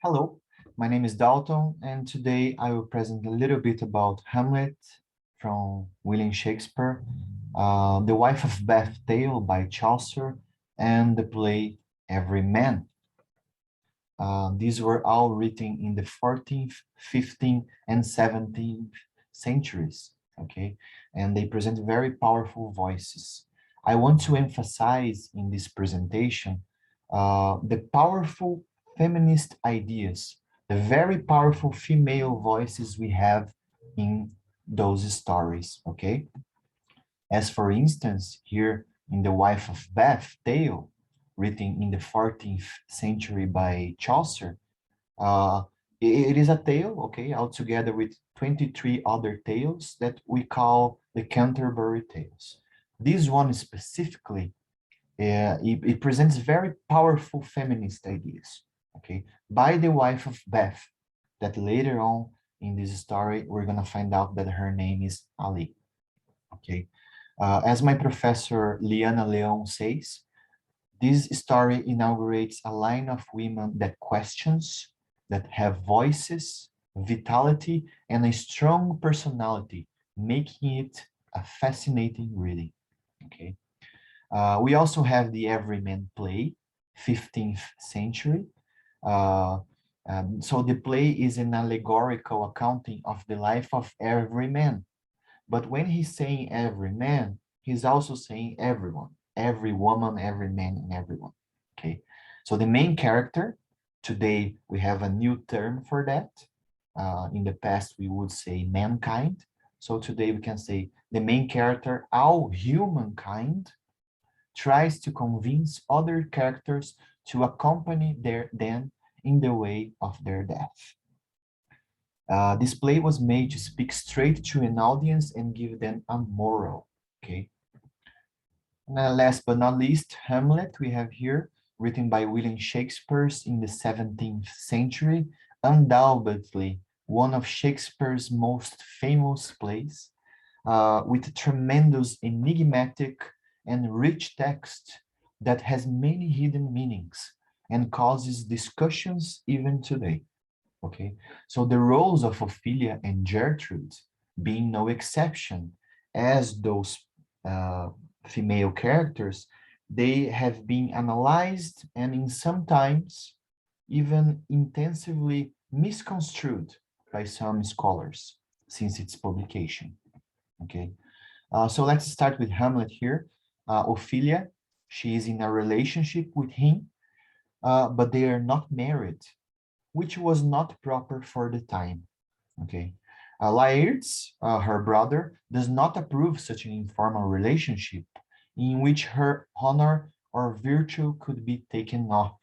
Hello, my name is Dalton, and today I will present a little bit about Hamlet from William Shakespeare, The Wife of Bath Tale by Chaucer, and the play Everyman. These were all written in the 14th, 15th, and 17th centuries, okay? And they present very powerful voices. I want to emphasize in this presentation the powerful feminist ideas, the very powerful female voices we have in those stories, okay? As for instance, here in The Wife of Bath tale, written in the 14th century by Chaucer, uh, it is a tale, okay, altogether with 23 other tales that we call the Canterbury Tales. This one specifically, it presents very powerful feminist ideas, okay, by the wife of Bath, that later on in this story, we're gonna find out that her name is Ali, okay. As my professor Liana Leon says, this story inaugurates a line of women that questions, that have voices, vitality, and a strong personality, making it a fascinating reading. Okay. We also have the Everyman play, 15th century. Uh, so the play is an allegorical accounting of the life of every man. But when he's saying every man, he's also saying everyone, every woman, every man, and everyone. Okay. So the main character, today we have a new term for that. In the past, we would say mankind. So today we can say the main character, all humankind, tries to convince other characters to accompany them in the way of their death. This play was made to speak straight to an audience and give them a moral, okay? And last but not least, Hamlet we have here, written by William Shakespeare in the 17th century, undoubtedly one of Shakespeare's most famous plays, with a tremendous, enigmatic, and rich text that has many hidden meanings and causes discussions even today. Okay, so the roles of Ophelia and Gertrude being no exception, as those female characters, they have been analyzed and in sometimes even intensively misconstrued by some scholars since its publication. Okay, so let's start with Hamlet here. Ophelia, she is in a relationship with him, but they are not married, which was not proper for the time. Okay. Laertes, her brother, does not approve such an informal relationship in which her honor or virtue could be taken off.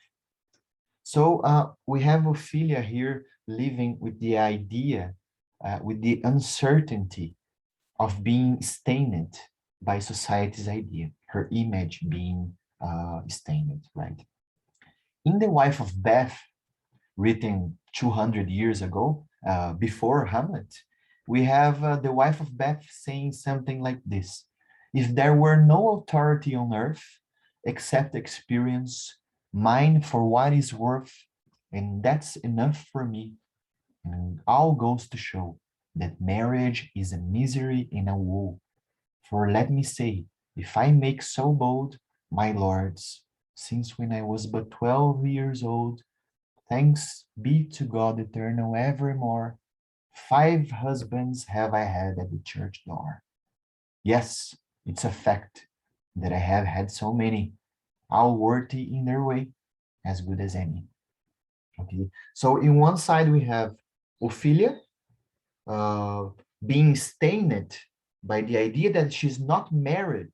So we have Ophelia here living with the idea, with the uncertainty of being stained by society's idea, her image being stained, right? In The Wife of Bath, written 200 years ago, before Hamlet, we have the wife of Bath saying something like this: if there were no authority on earth except experience, mine for what is worth, and that's enough for me, and all goes to show that marriage is a misery and a woe. For let me say, if I make so bold, my lords, since when I was but 12 years old, thanks be to God eternal evermore, 5 husbands have I had at the church door. Yes, it's a fact that I have had so many, all worthy in their way, as good as any. Okay, so in one side we have Ophelia uh, being stained by the idea that she's not married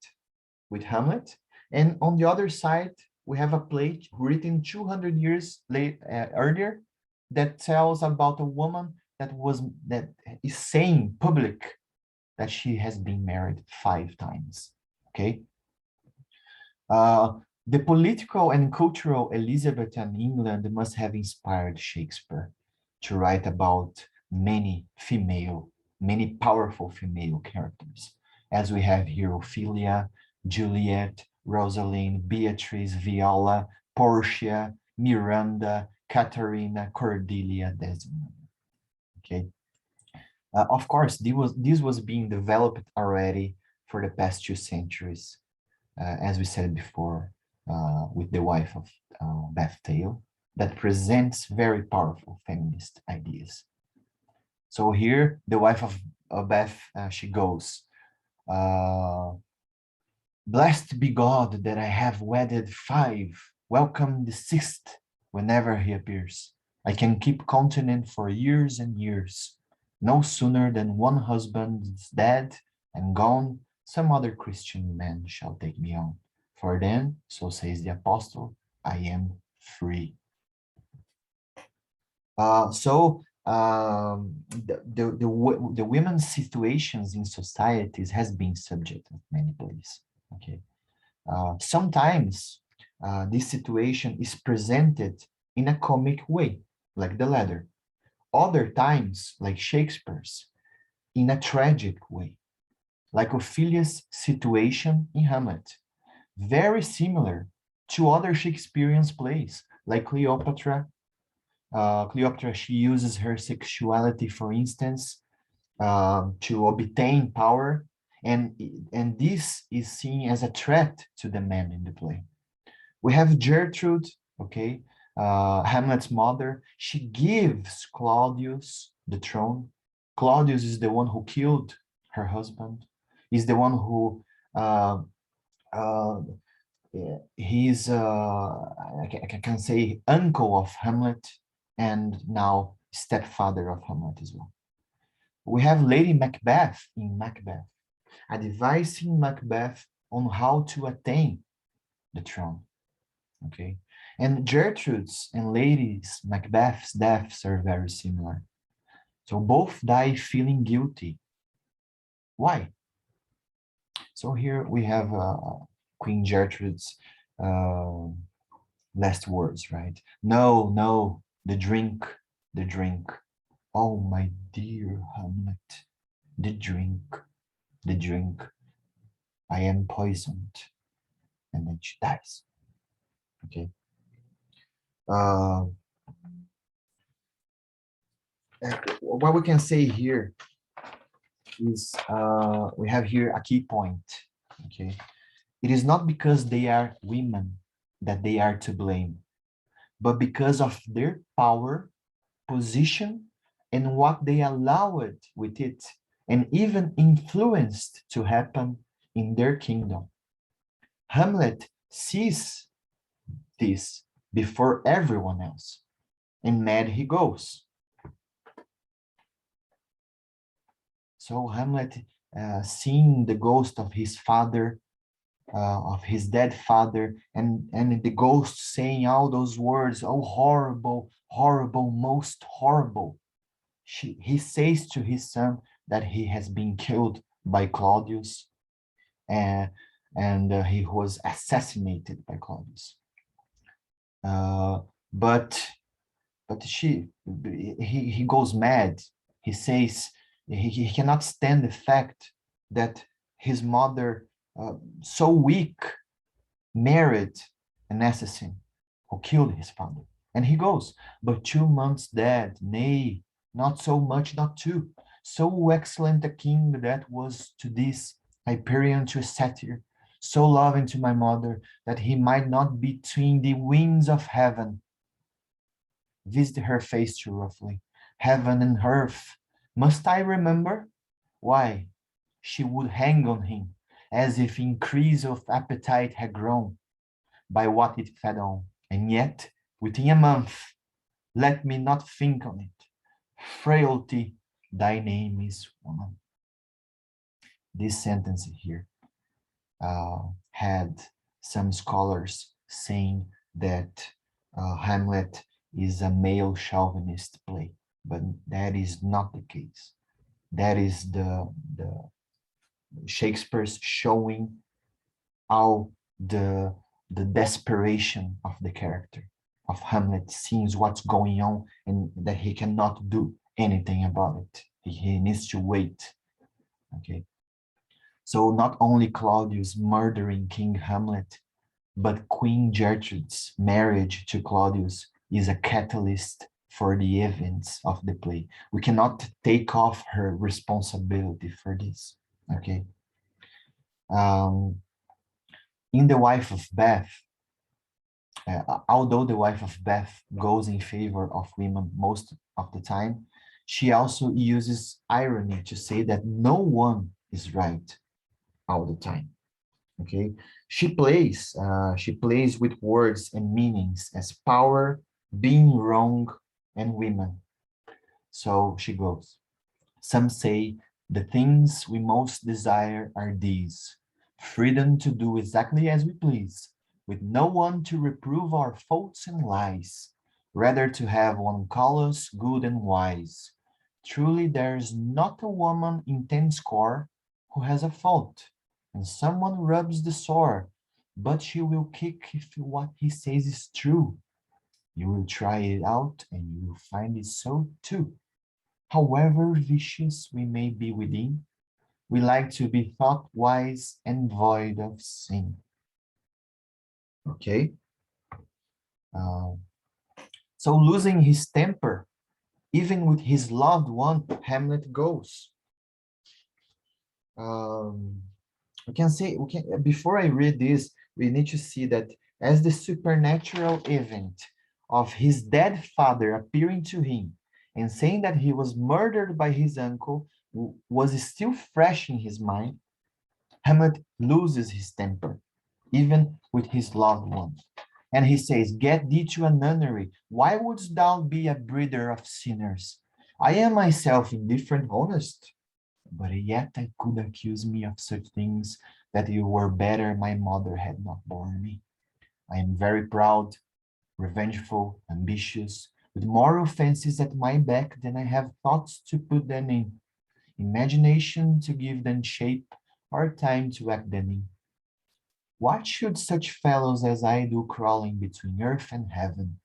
with Hamlet, and on the other side we have a play written 200 years earlier that tells about a woman that is saying public that she has been married 5 times. Okay. The political and cultural Elizabethan England must have inspired Shakespeare to write about many powerful female characters, as we have here Ophelia, Juliet, Rosaline, Beatrice, Viola, Portia, Miranda, Caterina Cordelia Desmond. Okay. Of course, this was being developed already for the past 2 centuries, as we said before, with the wife of Beth Tail, that presents very powerful feminist ideas. So here, the wife of Beth, she goes, blessed be God that I have wedded 5. Welcome the 6th whenever he appears. I can keep continent for years and years. No sooner than one husband is dead and gone, some other Christian man shall take me on. For then, so says the apostle, I am free. The women's situations in societies has been subject of many plays. Okay. Sometimes this situation is presented in a comic way, like the latter. Other times, like Shakespeare's, in a tragic way, like Ophelia's situation in Hamlet. Very similar to other Shakespearean plays, like Cleopatra. Cleopatra, she uses her sexuality, for instance, to obtain power, and this is seen as a threat to the men in the play. We have Gertrude, okay, Hamlet's mother. She gives Claudius the throne. Claudius is the one who killed her husband. He's the one who uh, he's I can say uncle of Hamlet, and now stepfather of Hamlet as well. We have Lady Macbeth in Macbeth, advising Macbeth on how to attain the throne. Okay, and Gertrude's and Lady Macbeth's deaths are very similar. So both die feeling guilty. Why? So here we have Queen Gertrude's last words, right? No, no, the drink, the drink. Oh, my dear Hamlet, the drink, the drink. I am poisoned. And then she dies. Okay. What we can say here is we have here a key point. Okay. It is not because they are women that they are to blame, but because of their power, position, and what they allowed with it, and even influenced to happen in their kingdom. Hamlet sees this before everyone else, and mad he goes. So Hamlet, seeing the ghost of his father, of his dead father, and the ghost saying all those words, oh, horrible, horrible, most horrible. He says to his son that he has been killed by Claudius, and he was assassinated by Claudius. But he goes mad. He says he cannot stand the fact that his mother, so weak, married an assassin who killed his father. And he goes, but 2 months dead, nay, not so much, not 2. So excellent a king that was to this Hyperion to a satyr, so loving to my mother that he might not between the winds of heaven visit her face too roughly. Heaven and earth, must I remember? Why, she would hang on him, as if increase of appetite had grown by what it fed on. And yet, within a month, let me not think on it. Frailty, thy name is woman. This sentence here had some scholars saying that Hamlet is a male chauvinist play, but that is not the case. That is the Shakespeare's showing how the desperation of the character of Hamlet, sees what's going on and that he cannot do anything about it. He needs to wait. Okay. So not only Claudius murdering King Hamlet, but Queen Gertrude's marriage to Claudius is a catalyst for the events of the play. We cannot take off her responsibility for this, okay? In The Wife of Beth, although The Wife of Beth goes in favor of women most of the time, she also uses irony to say that no one is right all the time. Okay, she plays with words and meanings as power, being wrong, and women. So she goes. Some say the things we most desire are these: freedom to do exactly as we please, with no one to reprove our faults and lies, rather to have one call us good and wise. Truly there is not a woman in 10 score who has a fault, and someone rubs the sore, but she will kick if what he says is true. You will try it out and you will find it so too. However vicious we may be within, we like to be thought wise and void of sin. Okay? Uh, so losing his temper, even with his loved one, Hamlet goes. We can say, before I read this, we need to see that as the supernatural event of his dead father appearing to him and saying that he was murdered by his uncle was still fresh in his mind, Hamlet loses his temper, even with his loved ones. And he says, get thee to a nunnery. Why wouldst thou be a breeder of sinners? I am myself indifferent honest, but yet I could accuse me of such things that you were better my mother had not borne me. I am very proud, revengeful, ambitious, with moral fancies at my back than I have thoughts to put them in, imagination to give them shape, or time to act them in. What should such fellows as I do crawling between earth and heaven?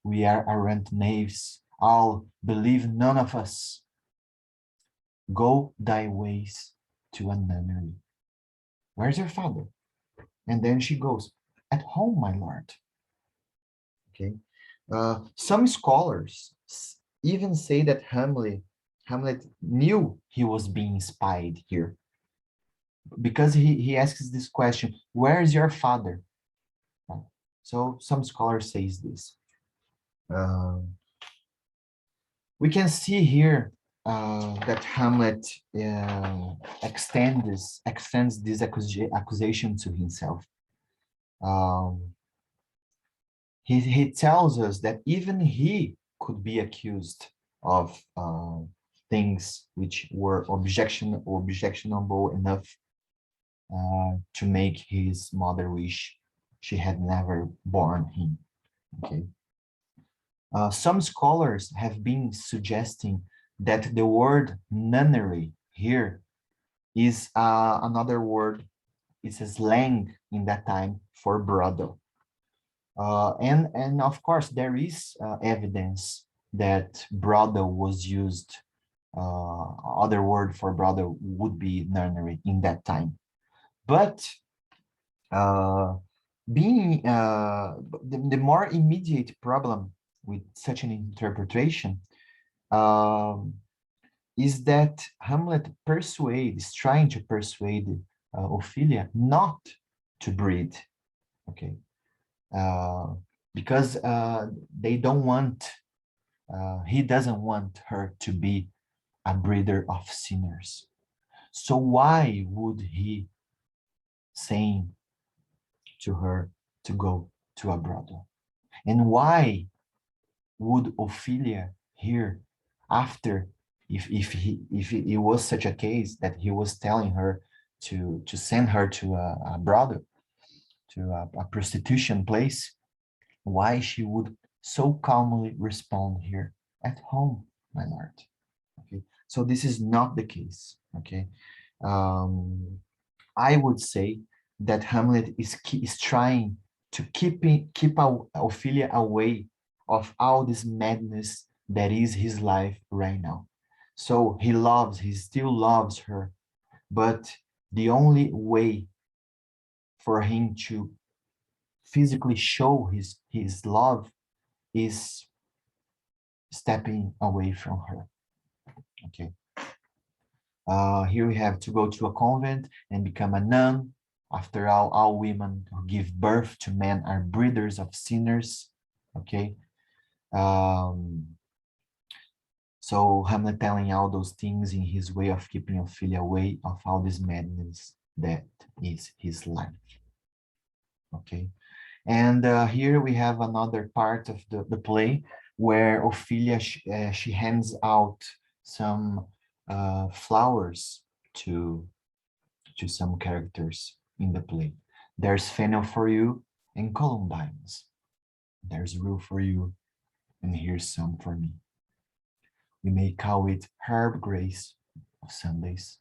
We are arrant knaves, all believe none of us. Go thy ways to a nunnery. Where's your father? And then she goes, at home, my lord. Okay. Some scholars even say that Hamlet knew he was being spied here, because he asks this question, where is your father? So some scholars says this. We can see here that Hamlet extends this accusation to himself. He tells us that even he could be accused of things which were objectionable enough to make his mother wish she had never born him. Okay. Some scholars have been suggesting that the word nunnery here is another word, it's a slang in that time for brothel. And of course, there is evidence that brothel was used, other word for brothel would be nunnery in that time. But the more immediate problem with such an interpretation is that Hamlet is trying to persuade Ophelia not to breed, okay? Because they don't want, he doesn't want her to be a breeder of sinners. So why would he say to her to go to a brothel? And why would Ophelia hear after, if it was such a case that he was telling her to send her to a brothel, to a prostitution place, why she would so calmly respond here, at home, my lord? Okay, so this is not the case. Okay, I would say that Hamlet is trying to keep Ophelia away of all this madness that is his life right now. So he still loves her, but the only way for him to physically show his love is stepping away from her. Okay. Here we have to go to a convent and become a nun. After all women who give birth to men are breeders of sinners. Okay. So Hamlet telling all those things in his way of keeping Ophelia away of all this madness that is his life. Okay. And here we have another part of the play where Ophelia, she hands out some flowers to some characters in the play. There's fennel for you and columbines. There's rue for you, and here's some for me. We may call it herb grace of Sundays.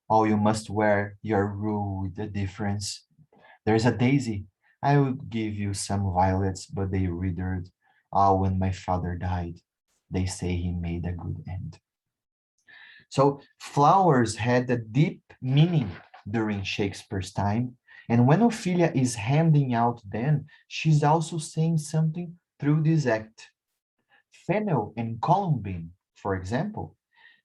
Oh, you must wear your rue with the difference. There's a daisy. I would give you some violets, but they withered. Ah, when my father died, they say he made a good end. So flowers had a deep meaning during Shakespeare's time. And when Ophelia is handing out them, she's also saying something through this act. Fennel and columbine, for example,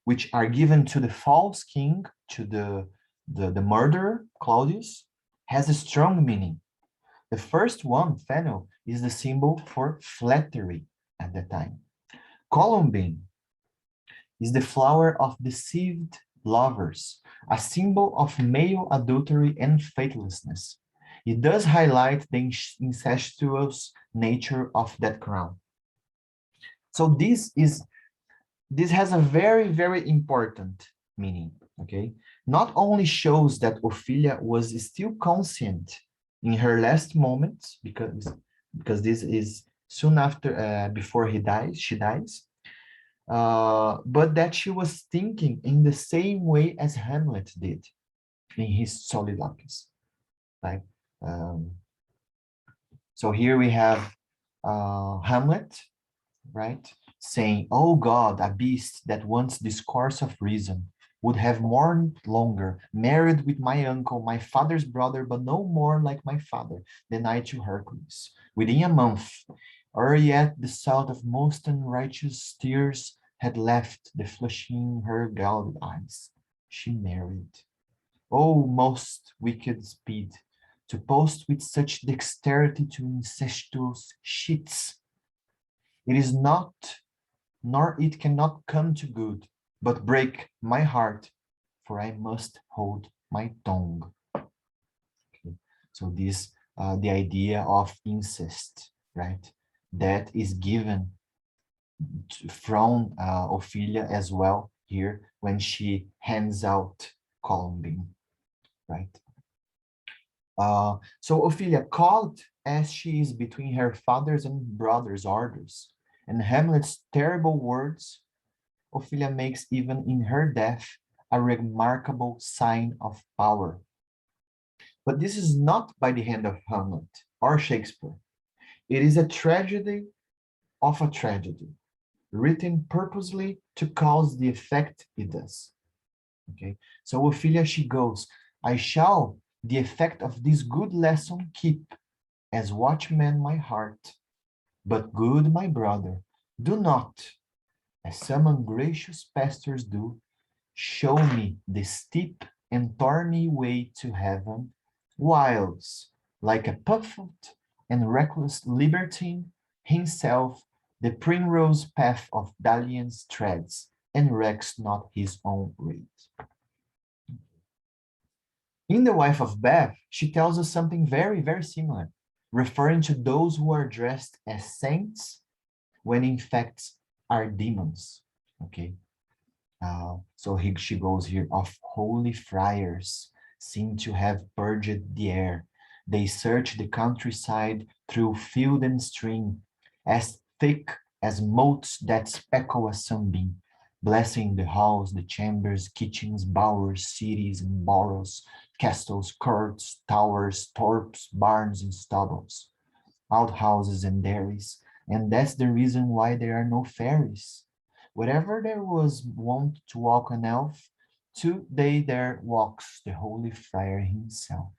which are given to the false king, to the murderer, Claudius, has a strong meaning. The first one, fennel, is the symbol for flattery at the time. Columbine is the flower of deceived lovers, a symbol of male adultery and faithlessness. It does highlight the incestuous nature of that crown. So this has a very, very important meaning, okay? Not only shows that Ophelia was still conscient in her last moments, because this is soon after, before she dies, but that she was thinking in the same way as Hamlet did in his soliloquies, right? So here we have Hamlet, right? Saying, oh God, a beast that wants discourse of reason, would have mourned longer, married with my uncle, my father's brother, but no more like my father, than I to Hercules. Within a month, or yet the salt of most unrighteous tears had left the flushing her galled eyes. She married. Oh, most wicked speed, to post with such dexterity to incestuous sheets. It is not, nor it cannot come to good, but break my heart, for I must hold my tongue. Okay. So this, the idea of incest, right? That is given from Ophelia as well here when she hands out Columbine, right? So Ophelia, caught as she is between her father's and brother's orders, and Hamlet's terrible words, Ophelia makes even in her death a remarkable sign of power. But this is not by the hand of Hamlet or Shakespeare. It is a tragedy of a tragedy, written purposely to cause the effect it does. Okay, so Ophelia, she goes, I shall the effect of this good lesson keep, as watchman my heart, but good my brother, do not, as some ungracious pastors do, show me the steep and thorny way to heaven, whiles, like a puffed and reckless libertine, himself the primrose path of dalliance treads, and recks not his own rate. In The Wife of Bath, she tells us something very, very similar, referring to those who are dressed as saints when in fact are demons. Okay, so she goes here, of holy friars seem to have purged the air. They search the countryside through field and stream, as thick as motes that speckle a sunbeam, blessing the halls, the chambers, kitchens, bowers, cities and boroughs, castles, courts, towers, torps, barns and stubbles, outhouses and dairies. And that's the reason why there are no fairies. Wherever there was wont to walk an elf, today there walks the holy friar himself.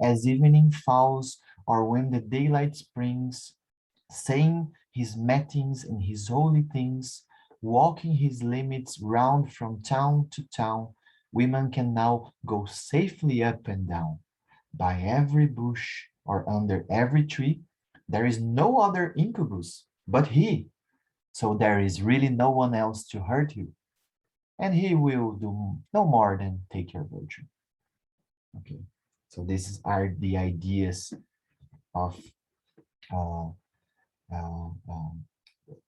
As evening falls, or when the daylight springs, saying his matins and his holy things, walking his limits round from town to town, women can now go safely up and down. By every bush or under every tree, there is no other incubus but he, so there is really no one else to hurt you, and he will do no more than take your virtue. Okay, so these are the ideas of uh,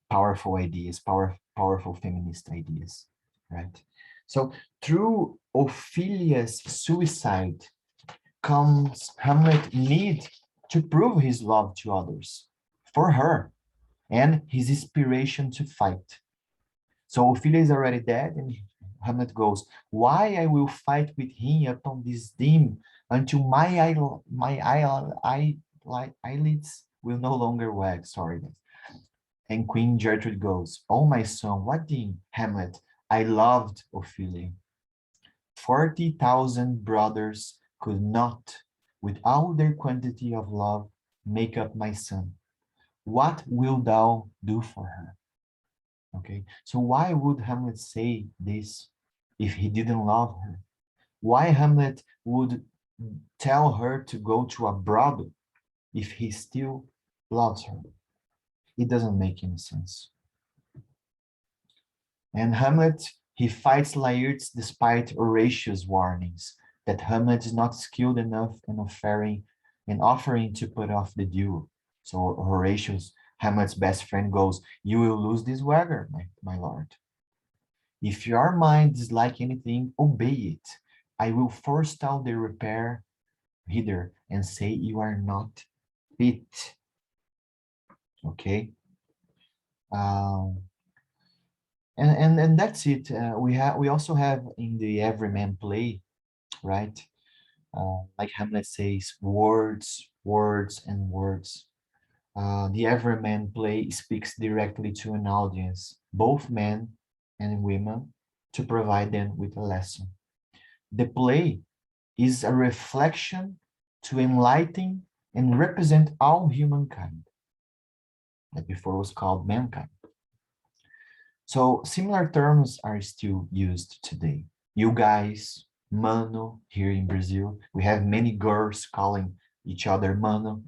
powerful ideas, powerful feminist ideas, right? So through Ophelia's suicide comes Hamlet's need to prove his love to others, for her, and his inspiration to fight. So Ophelia is already dead, and Hamlet goes, "Why I will fight with him upon this theme until my eyelids will no longer wag." Sorry, guys. And Queen Gertrude goes, "Oh, my son, what theme, Hamlet? I loved Ophelia. 40,000 brothers could not, with all their quantity of love, make up my son. What wilt thou do for her?" Okay, so why would Hamlet say this if he didn't love her? Why Hamlet would tell her to go to abroad if he still loves her? It doesn't make any sense. And Hamlet, he fights Laertes despite Horatius' warnings that Hamlet is not skilled enough in offering to put off the duel. So Horatius, Hamlet's best friend, goes, "You will lose this wager, my lord. If your mind is like anything, obey it. I will forestall the repair hither and say you are not fit." Okay. Um, and that's it. We also have in the Everyman play, right? Like Hamlet says, words, words, and words. The Everyman play speaks directly to an audience, both men and women, to provide them with a lesson. The play is a reflection to enlighten and represent all humankind, that before was called mankind. So similar terms are still used today. You guys, mano, here in Brazil, we have many girls calling each other mano,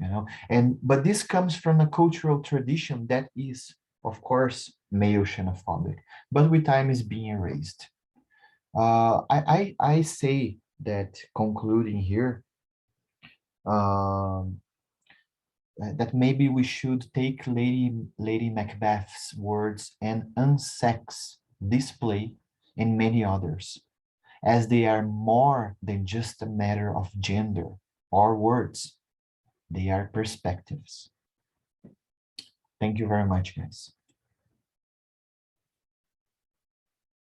but this comes from a cultural tradition that is, of course, male xenophobic, but with time is being erased. I say that, concluding here, um, that maybe we should take Lady Macbeth's words and unsex this play and many others, as they are more than just a matter of gender or words. They are perspectives. Thank you very much, guys.